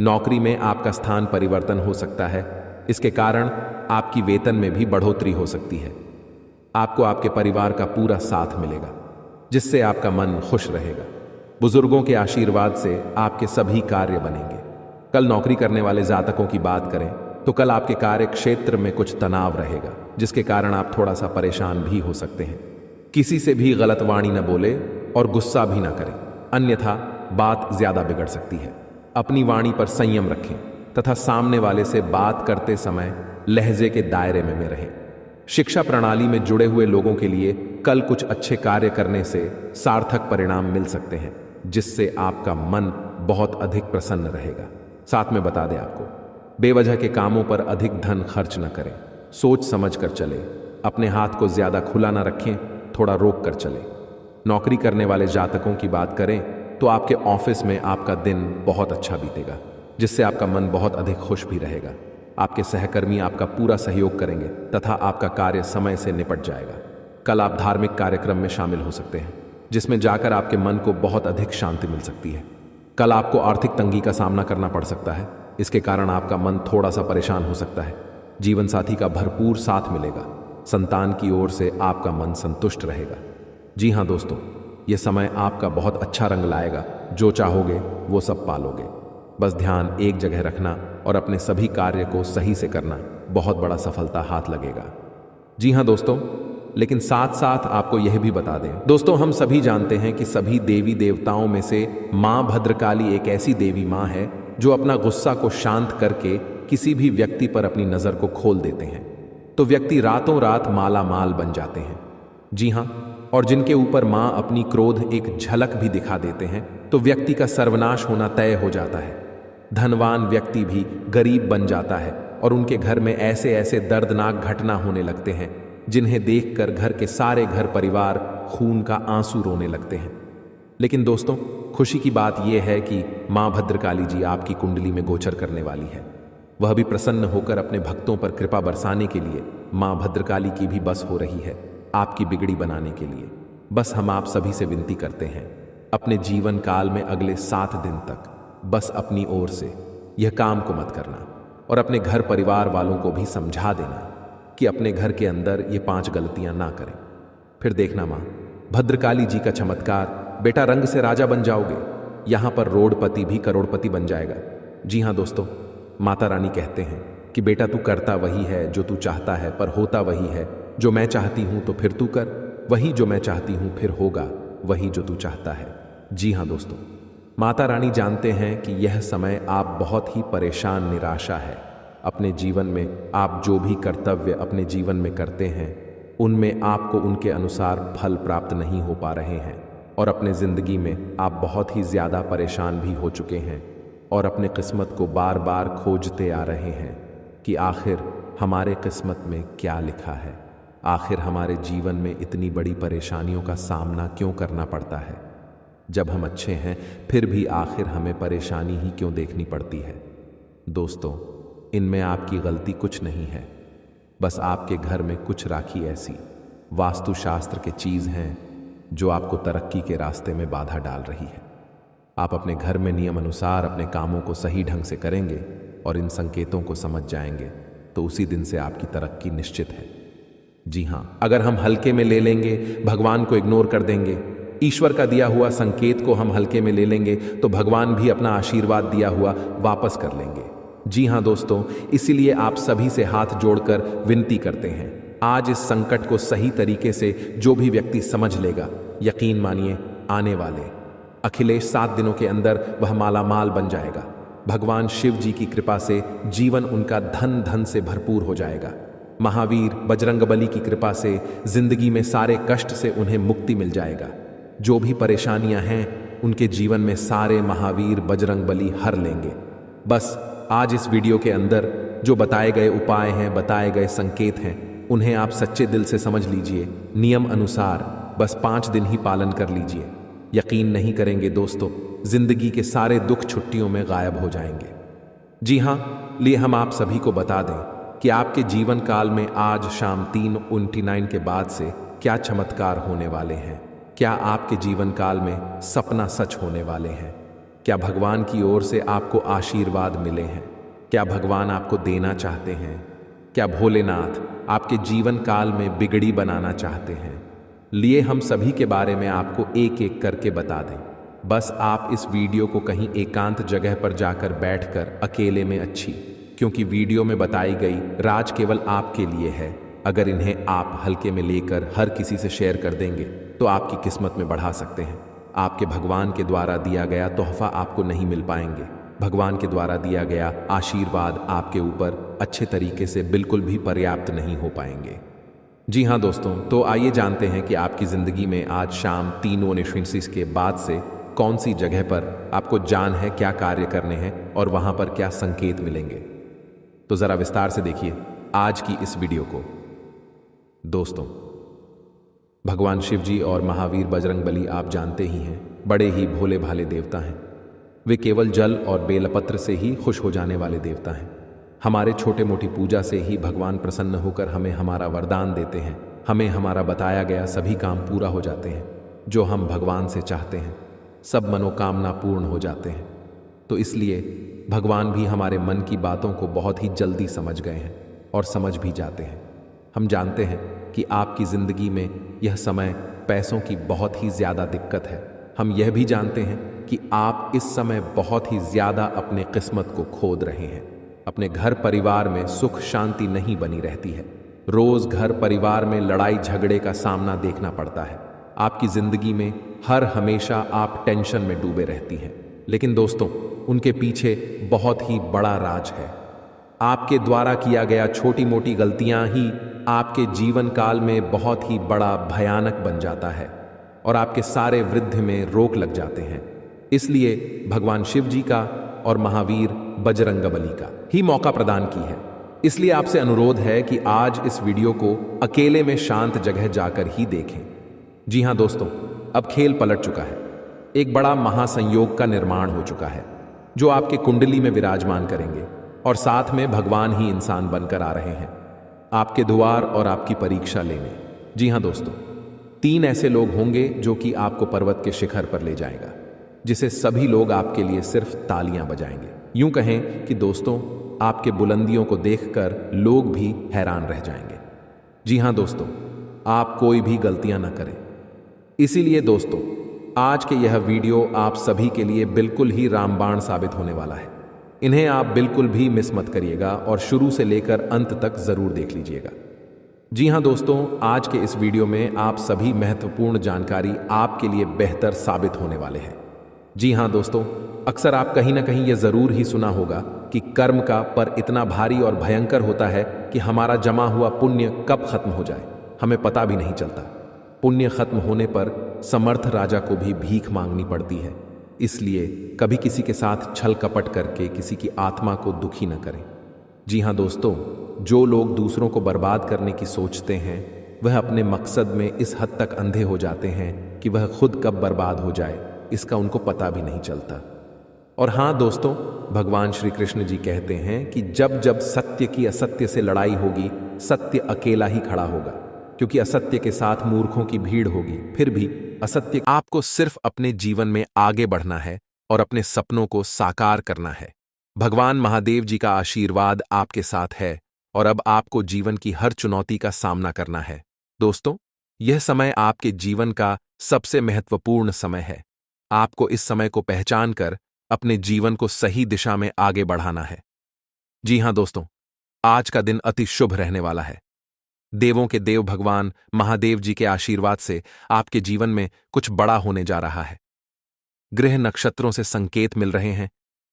नौकरी में आपका स्थान परिवर्तन हो सकता है, इसके कारण आपकी वेतन में भी बढ़ोतरी हो सकती है। आपको आपके परिवार का पूरा साथ मिलेगा, जिससे आपका मन खुश रहेगा। बुजुर्गों के आशीर्वाद से आपके सभी कार्य बनेंगे। कल नौकरी करने वाले जातकों की बात करें तो कल आपके कार्य क्षेत्र में कुछ तनाव रहेगा, जिसके कारण आप थोड़ा सा परेशान भी हो सकते हैं। किसी से भी गलत वाणी न बोले और गुस्सा भी ना करें, अन्यथा बात ज्यादा बिगड़ सकती है। अपनी वाणी पर संयम रखें तथा सामने वाले से बात करते समय लहजे के दायरे में रहें। शिक्षा प्रणाली में जुड़े हुए लोगों के लिए कल कुछ अच्छे कार्य करने से सार्थक परिणाम मिल सकते हैं, जिससे आपका मन बहुत अधिक प्रसन्न रहेगा। साथ में बता दें आपको, बेवजह के कामों पर अधिक धन खर्च न करें, सोच समझ कर चले। अपने हाथ को ज्यादा खुला न रखें, थोड़ा रोक कर चले। नौकरी करने वाले जातकों की बात करें तो आपके ऑफिस में आपका दिन बहुत अच्छा बीतेगा, जिससे आपका मन बहुत अधिक खुश भी रहेगा। आपके सहकर्मी आपका पूरा सहयोग करेंगे तथा आपका कार्य समय से निपट जाएगा। कल आप धार्मिक कार्यक्रम में शामिल हो सकते हैं, जिसमें जाकर आपके मन को बहुत अधिक शांति मिल सकती है। कल आपको आर्थिक तंगी का सामना करना पड़ सकता है, इसके कारण आपका मन थोड़ा सा परेशान हो सकता है। जीवन साथी का भरपूर साथ मिलेगा। संतान की ओर से आपका मन संतुष्ट रहेगा। जी हाँ दोस्तों, यह समय आपका बहुत अच्छा रंग लाएगा। जो चाहोगे वो सब पालोगे। बस ध्यान एक जगह रखना और अपने सभी कार्य को सही से करना, बहुत बड़ा सफलता हाथ लगेगा। जी हाँ दोस्तों, लेकिन साथ साथ आपको यह भी बता दें दोस्तों, हम सभी जानते हैं कि सभी देवी देवताओं में से माँ भद्रकाली एक ऐसी देवी माँ है जो अपना गुस्सा को शांत करके किसी भी व्यक्ति पर अपनी नजर को खोल देते हैं तो व्यक्ति रातों रात माला माल बन जाते हैं। जी हां, और जिनके ऊपर मां अपनी क्रोध एक झलक भी दिखा देते हैं तो व्यक्ति का सर्वनाश होना तय हो जाता है। धनवान व्यक्ति भी गरीब बन जाता है और उनके घर में ऐसे ऐसे दर्दनाक घटना होने लगते हैं जिन्हें देखकर घर के सारे घर परिवार खून का आंसू रोने लगते हैं। लेकिन दोस्तों, खुशी की बात यह है कि मां भद्रकाली जी आपकी कुंडली में गोचर करने वाली है। वह भी प्रसन्न होकर अपने भक्तों पर कृपा बरसाने के लिए मां भद्रकाली की भी बस हो रही है आपकी बिगड़ी बनाने के लिए। बस हम आप सभी से विनती करते हैं, अपने जीवन काल में अगले 7 दिन तक बस अपनी ओर से यह काम को मत करना और अपने घर परिवार वालों को भी समझा देना कि अपने घर के अंदर ये 5 गलतियां ना करें। फिर देखना मां भद्रकाली जी का चमत्कार, बेटा रंग से राजा बन जाओगे, यहां पर रोडपति भी करोड़पति बन जाएगा। जी हां दोस्तों, माता रानी कहते हैं कि बेटा तू करता वही है जो तू चाहता है, पर होता वही है जो मैं चाहती हूं, तो फिर तू कर वही जो मैं चाहती हूं, फिर होगा वही जो तू चाहता है। जी हां दोस्तों, माता रानी जानते हैं कि यह समय आप बहुत ही परेशान निराशा है। अपने जीवन में आप जो भी कर्तव्य अपने जीवन में करते हैं उनमें आपको उनके अनुसार फल प्राप्त नहीं हो पा रहे हैं और अपने जिंदगी में आप बहुत ही ज्यादा परेशान भी हो चुके हैं और अपने किस्मत को बार बार खोजते आ रहे हैं कि आखिर हमारे किस्मत में क्या लिखा है, आखिर हमारे जीवन में इतनी बड़ी परेशानियों का सामना क्यों करना पड़ता है। जब हम अच्छे हैं फिर भी आखिर हमें परेशानी ही क्यों देखनी पड़ती है। दोस्तों, इनमें आपकी गलती कुछ नहीं है, बस आपके घर में कुछ राखी ऐसी वास्तुशास्त्र के चीज हैं जो आपको तरक्की के रास्ते में बाधा डाल रही है। आप अपने घर में नियम अनुसार अपने कामों को सही ढंग से करेंगे और इन संकेतों को समझ जाएंगे तो उसी दिन से आपकी तरक्की निश्चित है। जी हां, अगर हम हल्के में ले लेंगे, भगवान को इग्नोर कर देंगे, ईश्वर का दिया हुआ संकेत को हम हल्के में ले लेंगे तो भगवान भी अपना आशीर्वाद दिया हुआ वापस कर लेंगे। जी हां दोस्तों, इसीलिए आप सभी से हाथ जोड़कर विनती करते हैं, आज इस संकट को सही तरीके से जो भी व्यक्ति समझ लेगा, यकीन मानिए आने वाले अखिलेश 7 दिनों के अंदर वह मालामाल बन जाएगा। भगवान शिव जी की कृपा से जीवन उनका धन धन से भरपूर हो जाएगा। महावीर बजरंगबली की कृपा से जिंदगी में सारे कष्ट से उन्हें मुक्ति मिल जाएगा। जो भी परेशानियां हैं उनके जीवन में सारे महावीर बजरंगबली हर लेंगे। बस आज इस वीडियो के अंदर जो बताए गए उपाय हैं, बताए गए संकेत हैं, उन्हें आप सच्चे दिल से समझ लीजिए, नियम अनुसार बस 5 दिन ही पालन कर लीजिए। यकीन नहीं करेंगे दोस्तों, जिंदगी के सारे दुख छुट्टियों में गायब हो जाएंगे। जी हां, लिए हम आप सभी को बता दें कि आपके जीवन काल में आज शाम 3:29 के बाद से क्या चमत्कार होने वाले हैं। क्या आपके जीवन काल में सपना सच होने वाले हैं? क्या भगवान की ओर से आपको आशीर्वाद मिले हैं? क्या भगवान आपको देना चाहते हैं? क्या भोलेनाथ आपके जीवन काल में बिगड़ी बनाना चाहते हैं? लिए हम सभी के बारे में आपको एक एक करके बता दें। बस आप इस वीडियो को कहीं एकांत जगह पर जाकर बैठकर अकेले में अच्छी, क्योंकि वीडियो में बताई गई राज केवल आपके लिए है। अगर इन्हें आप हल्के में लेकर हर किसी से शेयर कर देंगे तो आपकी किस्मत में बढ़ा सकते हैं। आपके भगवान के द्वारा दिया गया तोहफा आपको नहीं मिल पाएंगे। भगवान के द्वारा दिया गया आशीर्वाद आपके ऊपर अच्छे तरीके से बिल्कुल भी पर्याप्त नहीं हो पाएंगे। जी हाँ दोस्तों, तो आइए जानते हैं कि आपकी जिंदगी में आज शाम 3:29 के बाद से कौन सी जगह पर आपको जान है, क्या कार्य करने हैं और वहां पर क्या संकेत मिलेंगे। तो जरा विस्तार से देखिए आज की इस वीडियो को। दोस्तों, भगवान शिव जी और महावीर बजरंगबली आप जानते ही हैं, बड़े ही भोले भाले देवता हैं। वे केवल जल और बेलपत्र से ही खुश हो जाने वाले देवता हैं। हमारे छोटे मोटी पूजा से ही भगवान प्रसन्न होकर हमें हमारा वरदान देते हैं। हमें हमारा बताया गया सभी काम पूरा हो जाते हैं जो हम भगवान से चाहते हैं। सब मनोकामना पूर्ण हो जाते हैं। तो इसलिए भगवान भी हमारे मन की बातों को बहुत ही जल्दी समझ गए हैं और समझ भी जाते हैं। हम जानते हैं कि आपकी जिंदगी में यह समय पैसों की बहुत ही ज्यादा दिक्कत है। हम यह भी जानते हैं कि आप इस समय बहुत ही ज्यादा अपने किस्मत को खोद रहे हैं। अपने घर परिवार में सुख शांति नहीं बनी रहती है। रोज घर परिवार में लड़ाई झगड़े का सामना देखना पड़ता है। आपकी जिंदगी में हर हमेशा आप टेंशन में डूबे रहती हैं। लेकिन दोस्तों, उनके पीछे बहुत ही बड़ा राज है। आपके द्वारा किया गया छोटी मोटी गलतियां ही आपके जीवन काल में बहुत ही बड़ा भयानक बन जाता है और आपके सारे वृद्धि में रोक लग जाते हैं। इसलिए भगवान शिव जी का और महावीर बजरंगबली का ही मौका प्रदान की है। इसलिए आपसे अनुरोध है कि आज इस वीडियो को अकेले में शांत जगह जाकर ही देखें। जी हां दोस्तों, अब खेल पलट चुका है। एक बड़ा महासंयोग का निर्माण हो चुका है जो आपके कुंडली में विराजमान करेंगे और साथ में भगवान ही इंसान बनकर आ रहे हैं आपके द्वार और आपकी परीक्षा लेने। जी हां दोस्तों, 3 ऐसे लोग होंगे जो कि आपको पर्वत के शिखर पर ले जाएगा, जिसे सभी लोग आपके लिए सिर्फ तालियां बजाएंगे। यूं कहें कि दोस्तों, आपके बुलंदियों को देखकर लोग भी हैरान रह जाएंगे। जी हां दोस्तों, आप कोई भी गलतियां ना करें। इसीलिए दोस्तों, आज के यह वीडियो आप सभी के लिए बिल्कुल ही रामबाण साबित होने वाला है। इन्हें आप बिल्कुल भी मिस मत करिएगा और शुरू से लेकर अंत तक जरूर देख लीजिएगा। जी हां दोस्तों, आज के इस वीडियो में आप सभी महत्वपूर्ण जानकारी आपके लिए बेहतर साबित होने वाले हैं। जी हां दोस्तों, अक्सर आप कहीं ना कहीं यह जरूर ही सुना होगा कि कर्म का पर इतना भारी और भयंकर होता है कि हमारा जमा हुआ पुण्य कब खत्म हो जाए हमें पता भी नहीं चलता। पुण्य खत्म होने पर समर्थ राजा को भी भीख मांगनी पड़ती है। इसलिए कभी किसी के साथ छल कपट करके किसी की आत्मा को दुखी न करें। जी हां दोस्तों, जो लोग दूसरों को बर्बाद करने की सोचते हैं वह अपने मकसद में इस हद तक अंधे हो जाते हैं कि वह खुद कब बर्बाद हो जाए इसका उनको पता भी नहीं चलता। और हां दोस्तों, भगवान श्री कृष्ण जी कहते हैं कि जब जब सत्य की असत्य से लड़ाई होगी, सत्य अकेला ही खड़ा होगा, क्योंकि असत्य के साथ मूर्खों की भीड़ होगी। फिर भी असत्य आपको सिर्फ अपने जीवन में आगे बढ़ना है और अपने सपनों को साकार करना है। भगवान महादेव जी का आशीर्वाद आपके साथ है और अब आपको जीवन की हर चुनौती का सामना करना है। दोस्तों, यह समय आपके जीवन का सबसे महत्वपूर्ण समय है। आपको इस समय को पहचान कर अपने जीवन को सही दिशा में आगे बढ़ाना है। जी हां दोस्तों, आज का दिन अति शुभ रहने वाला है। देवों के देव भगवान महादेव जी के आशीर्वाद से आपके जीवन में कुछ बड़ा होने जा रहा है। ग्रह नक्षत्रों से संकेत मिल रहे हैं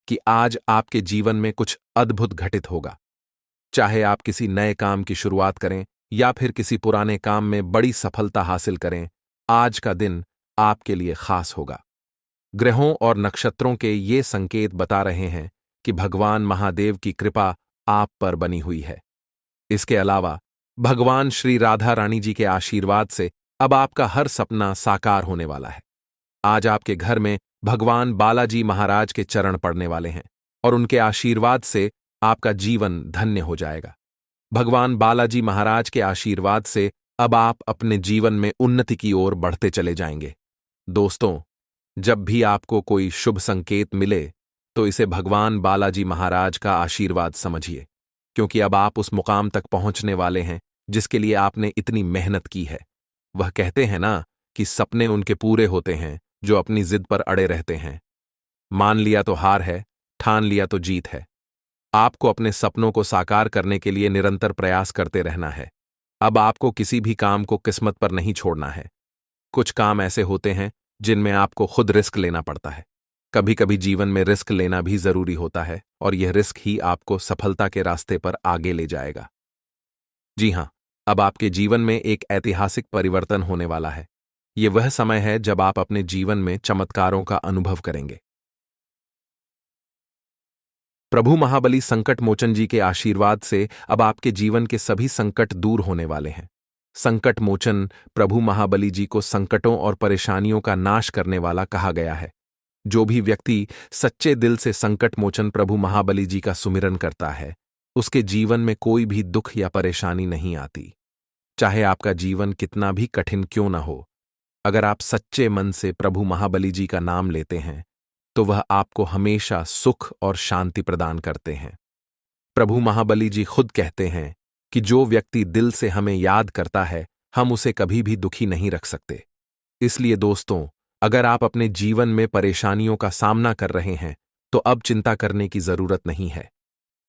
कि आज आपके जीवन में कुछ अद्भुत घटित होगा। चाहे आप किसी नए काम की शुरुआत करें या फिर किसी पुराने काम में बड़ी सफलता हासिल करें, आज का दिन आपके लिए खास होगा। ग्रहों और नक्षत्रों के ये संकेत बता रहे हैं कि भगवान महादेव की कृपा आप पर बनी हुई है। इसके अलावा भगवान श्री राधा रानी जी के आशीर्वाद से अब आपका हर सपना साकार होने वाला है। आज आपके घर में भगवान बालाजी महाराज के चरण पड़ने वाले हैं और उनके आशीर्वाद से आपका जीवन धन्य हो जाएगा। भगवान बालाजी महाराज के आशीर्वाद से अब आप अपने जीवन में उन्नति की ओर बढ़ते चले जाएंगे। दोस्तों, जब भी आपको कोई शुभ संकेत मिले तो इसे भगवान बालाजी महाराज का आशीर्वाद समझिए, क्योंकि अब आप उस मुकाम तक पहुंचने वाले हैं जिसके लिए आपने इतनी मेहनत की है। वह कहते हैं ना कि सपने उनके पूरे होते हैं जो अपनी जिद पर अड़े रहते हैं। मान लिया तो हार है, ठान लिया तो जीत है। आपको अपने सपनों को साकार करने के लिए निरंतर प्रयास करते रहना है। अब आपको किसी भी काम को किस्मत पर नहीं छोड़ना है। कुछ काम ऐसे होते हैं जिनमें आपको खुद रिस्क लेना पड़ता है। कभी कभी जीवन में रिस्क लेना भी जरूरी होता है और यह रिस्क ही आपको सफलता के रास्ते पर आगे ले जाएगा। जी हां, अब आपके जीवन में एक ऐतिहासिक परिवर्तन होने वाला है। यह वह समय है जब आप अपने जीवन में चमत्कारों का अनुभव करेंगे। प्रभु महाबली संकट मोचन जी के आशीर्वाद से अब आपके जीवन के सभी संकट दूर होने वाले हैं। संकट मोचन प्रभु महाबली जी को संकटों और परेशानियों का नाश करने वाला कहा गया है। जो भी व्यक्ति सच्चे दिल से संकट मोचन प्रभु महाबली जी का सुमिरन करता है, उसके जीवन में कोई भी दुख या परेशानी नहीं आती। चाहे आपका जीवन कितना भी कठिन क्यों न हो, अगर आप सच्चे मन से प्रभु महाबली जी का नाम लेते हैं तो वह आपको हमेशा सुख और शांति प्रदान करते हैं। प्रभु महाबली जी खुद कहते हैं कि जो व्यक्ति दिल से हमें याद करता है, हम उसे कभी भी दुखी नहीं रख सकते। इसलिए दोस्तों, अगर आप अपने जीवन में परेशानियों का सामना कर रहे हैं तो अब चिंता करने की जरूरत नहीं है।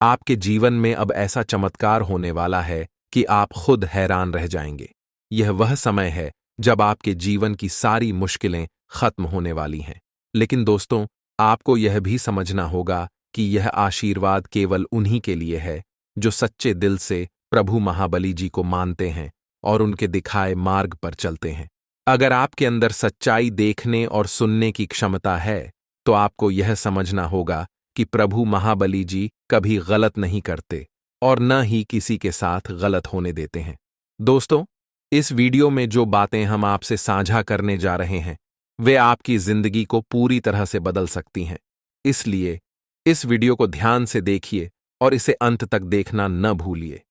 आपके जीवन में अब ऐसा चमत्कार होने वाला है कि आप खुद हैरान रह जाएंगे। यह वह समय है जब आपके जीवन की सारी मुश्किलें खत्म होने वाली हैं। लेकिन दोस्तों, आपको यह भी समझना होगा कि यह आशीर्वाद केवल उन्हीं के लिए है जो सच्चे दिल से प्रभु महाबली जी को मानते हैं और उनके दिखाए मार्ग पर चलते हैं। अगर आपके अंदर सच्चाई देखने और सुनने की क्षमता है तो आपको यह समझना होगा कि प्रभु महाबली जी कभी गलत नहीं करते और न ही किसी के साथ गलत होने देते हैं। दोस्तों, इस वीडियो में जो बातें हम आपसे साझा करने जा रहे हैं वे आपकी जिंदगी को पूरी तरह से बदल सकती हैं। इसलिए इस वीडियो को ध्यान से देखिए और इसे अंत तक देखना न भूलिए,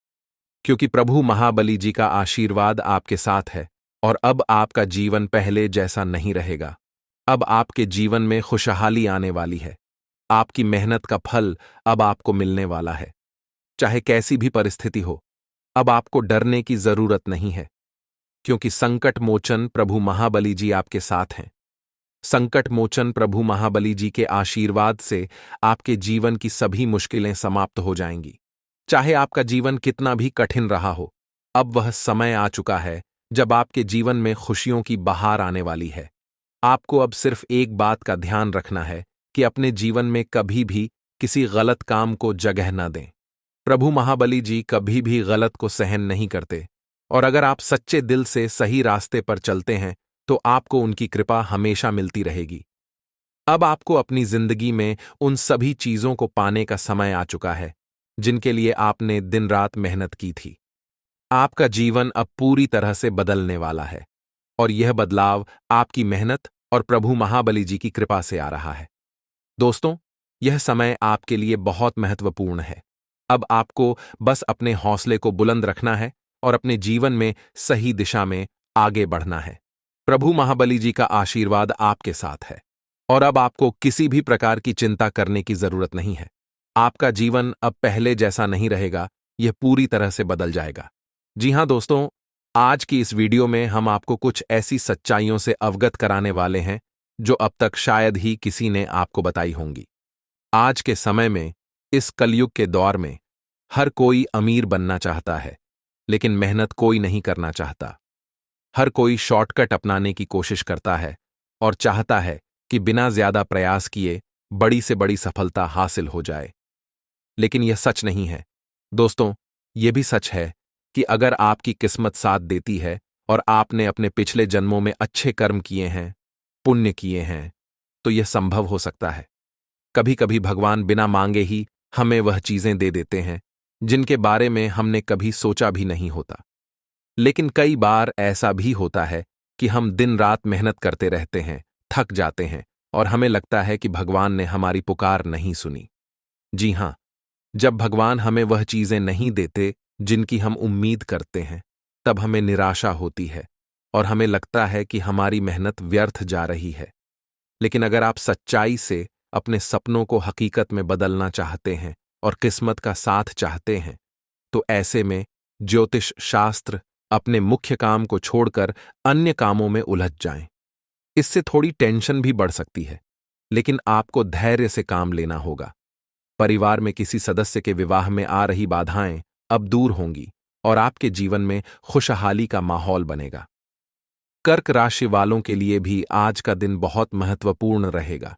क्योंकि प्रभु महाबली जी का आशीर्वाद आपके साथ है और अब आपका जीवन पहले जैसा नहीं रहेगा। अब आपके जीवन में खुशहाली आने वाली है। आपकी मेहनत का फल अब आपको मिलने वाला है। चाहे कैसी भी परिस्थिति हो, अब आपको डरने की जरूरत नहीं है, क्योंकि संकट मोचन प्रभु महाबली जी आपके साथ हैं। संकट मोचन प्रभु महाबली जी के आशीर्वाद से आपके जीवन की सभी मुश्किलें समाप्त हो जाएंगी। चाहे आपका जीवन कितना भी कठिन रहा हो, अब वह समय आ चुका है जब आपके जीवन में खुशियों की बहार आने वाली है। आपको अब सिर्फ एक बात का ध्यान रखना है कि अपने जीवन में कभी भी किसी गलत काम को जगह न दें। प्रभु महाबली जी कभी भी गलत को सहन नहीं करते और अगर आप सच्चे दिल से सही रास्ते पर चलते हैं तो आपको उनकी कृपा हमेशा मिलती रहेगी। अब आपको अपनी जिंदगी में उन सभी चीजों को पाने का समय आ चुका है जिनके लिए आपने दिन रात मेहनत की थी। आपका जीवन अब पूरी तरह से बदलने वाला है और यह बदलाव आपकी मेहनत और प्रभु महाबली जी की कृपा से आ रहा है। दोस्तों, यह समय आपके लिए बहुत महत्वपूर्ण है। अब आपको बस अपने हौसले को बुलंद रखना है और अपने जीवन में सही दिशा में आगे बढ़ना है। प्रभु महाबली जी का आशीर्वाद आपके साथ है और अब आपको किसी भी प्रकार की चिंता करने की जरूरत नहीं है। आपका जीवन अब पहले जैसा नहीं रहेगा, यह पूरी तरह से बदल जाएगा। जी हां दोस्तों, आज की इस वीडियो में हम आपको कुछ ऐसी सच्चाइयों से अवगत कराने वाले हैं जो अब तक शायद ही किसी ने आपको बताई होंगी। आज के समय में, इस कलयुग के दौर में, हर कोई अमीर बनना चाहता है, लेकिन मेहनत कोई नहीं करना चाहता। हर कोई शॉर्टकट अपनाने की कोशिश करता है और चाहता है कि बिना ज्यादा प्रयास किए बड़ी से बड़ी सफलता हासिल हो जाए। लेकिन यह सच नहीं है। दोस्तों, यह भी सच है कि अगर आपकी किस्मत साथ देती है और आपने अपने पिछले जन्मों में अच्छे कर्म किए हैं, पुण्य किए हैं, तो यह संभव हो सकता है। कभी कभी भगवान बिना मांगे ही हमें वह चीजें दे देते हैं जिनके बारे में हमने कभी सोचा भी नहीं होता। लेकिन कई बार ऐसा भी होता है कि हम दिन रात मेहनत करते रहते हैं, थक जाते हैं और हमें लगता है कि भगवान ने हमारी पुकार नहीं सुनी। जी हां, जब भगवान हमें वह चीजें नहीं देते जिनकी हम उम्मीद करते हैं, तब हमें निराशा होती है और हमें लगता है कि हमारी मेहनत व्यर्थ जा रही है। लेकिन अगर आप सच्चाई से अपने सपनों को हकीकत में बदलना चाहते हैं और किस्मत का साथ चाहते हैं, तो ऐसे में ज्योतिष शास्त्र अपने मुख्य काम को छोड़कर अन्य कामों में उलझ जाएं। इससे थोड़ी टेंशन भी बढ़ सकती है, लेकिन आपको धैर्य से काम लेना होगा। परिवार में किसी सदस्य के विवाह में आ रही बाधाएं अब दूर होंगी और आपके जीवन में खुशहाली का माहौल बनेगा। कर्क राशि वालों के लिए भी आज का दिन बहुत महत्वपूर्ण रहेगा।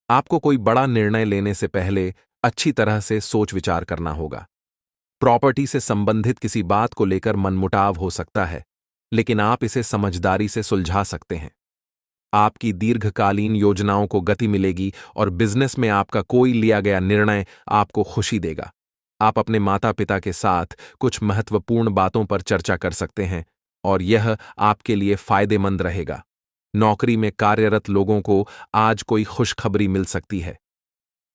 आपको कोई बड़ा निर्णय लेने से पहले अच्छी तरह से सोच विचार करना होगा। प्रॉपर्टी से संबंधित किसी बात को लेकर मनमुटाव हो सकता है, लेकिन आप इसे समझदारी से सुलझा सकते हैं। आपकी दीर्घकालीन योजनाओं को गति मिलेगी और बिजनेस में आपका कोई लिया गया निर्णय आपको खुशी देगा। आप अपने माता पिता के साथ कुछ महत्वपूर्ण बातों पर चर्चा कर सकते हैं और यह आपके लिए फायदेमंद रहेगा। नौकरी में कार्यरत लोगों को आज कोई खुशखबरी मिल सकती है।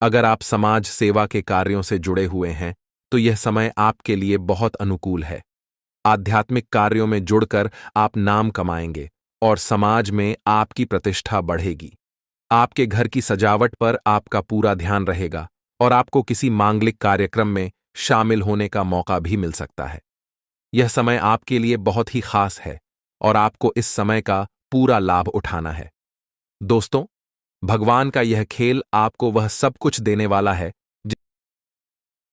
अगर आप समाज सेवा के कार्यों से जुड़े हुए हैं तो यह समय आपके लिए बहुत अनुकूल है। आध्यात्मिक कार्यों में जुड़कर आप नाम कमाएंगे और समाज में आपकी प्रतिष्ठा बढ़ेगी। आपके घर की सजावट पर आपका पूरा ध्यान रहेगा और आपको किसी मांगलिक कार्यक्रम में शामिल होने का मौका भी मिल सकता है। यह समय आपके लिए बहुत ही खास है और आपको इस समय का पूरा लाभ उठाना है। दोस्तों, भगवान का यह खेल आपको वह सब कुछ देने वाला है